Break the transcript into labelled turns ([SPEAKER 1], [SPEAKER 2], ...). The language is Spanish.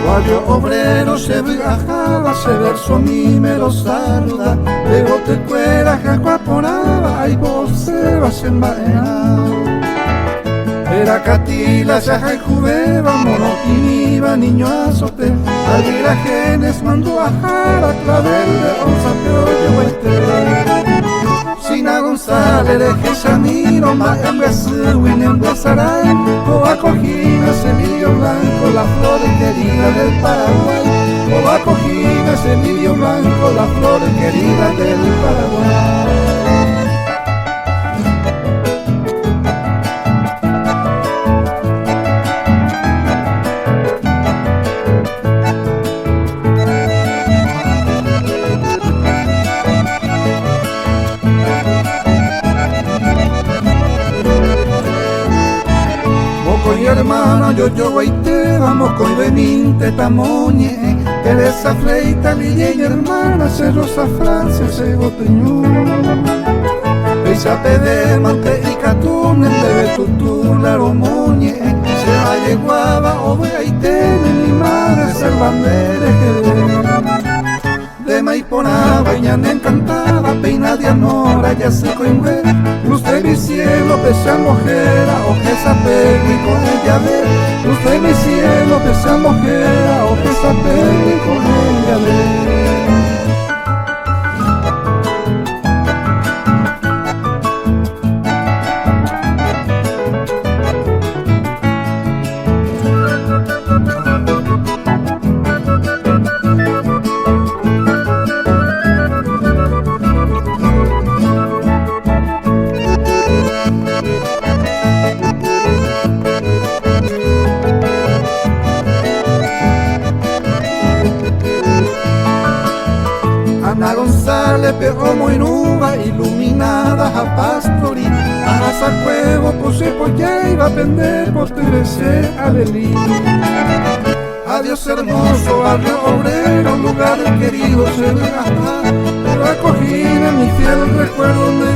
[SPEAKER 1] Barrio obrero se viajaba, se verso a mí me lo saluda, luego te cuera jacuaponaba, ahí vos se vas envaenado. Era catila, yaja y jubeba, monotiniba, niño azote, alvirajenes mandó a jara, clavel de onza, pero llegó este. Sina González, de Gesamiro, Mayambesu, Winnembesaray, Coacojina, Semillo Blanco, la flor querida del Paraguay. Coacojina, Semillo Blanco, la flor querida del Paraguay. Hermano, yo guaite, vamos con veninte tamoñe, Teresa Fleita, Lilleña, hermana, Cerrosa Francia, se goteñú. Esa pede, mante y catún, el de tutún, la romoñe, se valle guava, o guaite, mi madre, ser bandere, de Maipona, bañana encantada, peina de anora, ya se coimbe, luz de mi cielo, pesa mojera, ojesa pegui con ella ve, luz de mi cielo, pesa mojera, ojesa pegui con ella ve. Ana González, pero muy nuba, iluminada a Pastori, a Sacuevo, puse polla, iba a pender, por Terese, a Belín. Adiós hermoso, barrio obrero, lugar querido, se ve pero acogí en mi fiel recuerdo donde